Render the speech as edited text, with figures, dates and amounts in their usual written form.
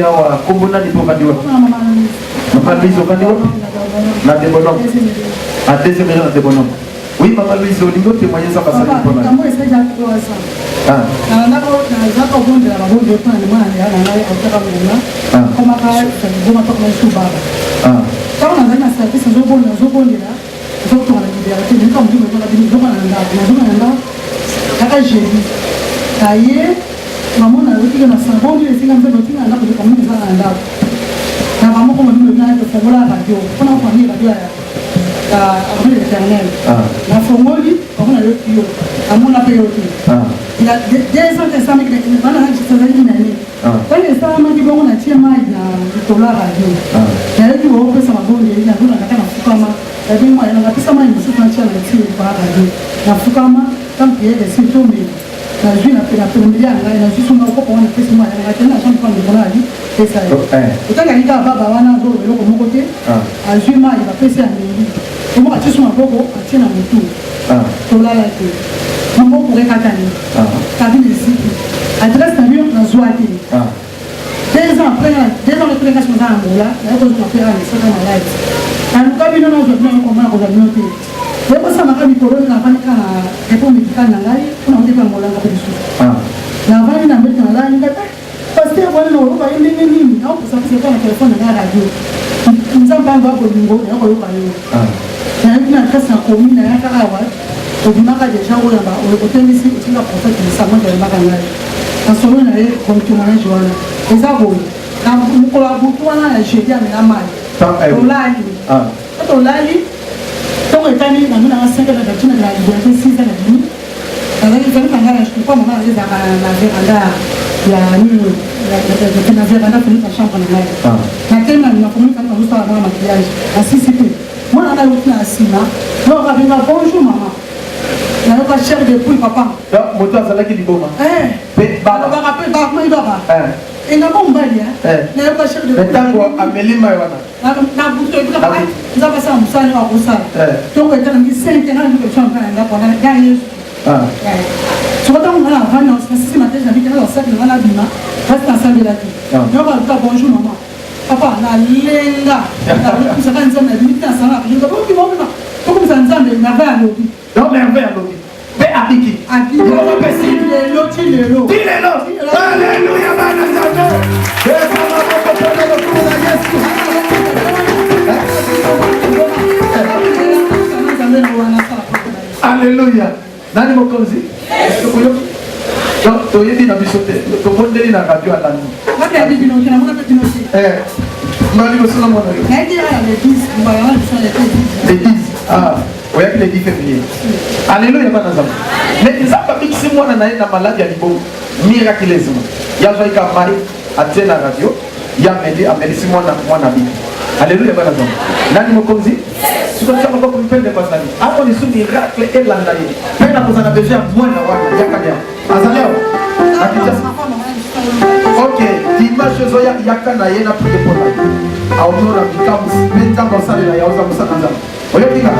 awa kombona ni boka diwa Maman Louise au Canada na de bonhomme à deuxième maison de bonhomme oui Maman Louise au niveau témoigner ça passe pour moi maman a dit que na sabon ile singa mbe dotina na kwa kama mza na ndao na mama kwa mimi na kwa fungula radio kuna kwa nini radio ya abule eternel na fongoli kwa leo hiyo amuna pe yote ila des ans que ça mec ni bana na chisa ni nani kwani sasa mama kibo na tia maji na kutola radio na hiyo wao pesa magonde ile na nataka kufukama ndio mwa na pesa maji msitu na tia na tia kwa radio na fukama tampie de symptômes na jui na familia na jui suma uko kwa pesa mwa na tena shamba kwa mbonali pesa hiyo utanga nika baba wana zo loko mokote ajui mai ba pesa ya mingi kama atisuma boko atina mtu tolala tu mambo kureka tani kabini siku adresse na mio na zwati 2 ans après la semaine à Angola na ko kwa pera ni sasa na live na kabini na zo kwa mama kwa miote Lebo sama kami koroni na fani kana epo mikana na ngai kuna mtepa molanga kwa bisu. Na vani na mbele na ngai ngata. Pasti kwa nini uruka nini au kusafisha kwa telefoni na radio. Mzamba wangu hapo bingo na kwa yuka hiyo. Na hivi na kasa komi na yaka hawa. Odimaka deja wala ba olekotemisi utinga profeti ni samoja ya mbaka ngai. Na solo na yeye kwa mtumaji wana. Ezabo. Na mkola butwana na shedia na mai. Olali. Olali. Donc etani na muna asenga na datina na liberté 6 ans na demi alors il fallait ngara je crois maman les na veranda ya nini na veranda fini kwa chambre na ngai na tena na komunika na musta na maquillage à CCP moi na yote na sima non ka binga bonjour maman na yoka cher de pour papa donc moto azala ki liboma pe ba rappel ba moi baba inga bombali na yoka cher de mais tango amelima wana na buto ikuta pa nza pasa musani wa kusala toko etana ngi 5 ans ndio chamba na kwa na gari Sokoto ngala vana sisi mateja biki na sac na la bima reste ensemble là qui donc on dit bonjour maman papa na lenga na kusaka nzambe na biki na sana kinga boki boki na toko nzambe na va lobi donc merveille lobi be abiki on va passer le loti le lo alléluia bana nzambe esa na boko pele ko na Yesu alléluia nani mokonzi donc toyebi na biso te tobondeli na radio alandi mbali bosona mwana yo le 10 oyaki le 10 février alléluia bana nzambe mais nzambe abikisi mwana na ye na maladi ya libomo miraculeusement yazwaki mai atie na radio ya amelisi mwana biki alléluia bana nzambe nani mokonzi Sukasa kwa kumpende kwa sani. Hapo ni su miracle elanda ye. Pena kuzana beja mwana wana yakanya. Azaleo. Okay, dimanche zoya yakana ye na pour de pola. Aonora bikamu menta kwa sali na yauza musana nzama. Oyo kinga.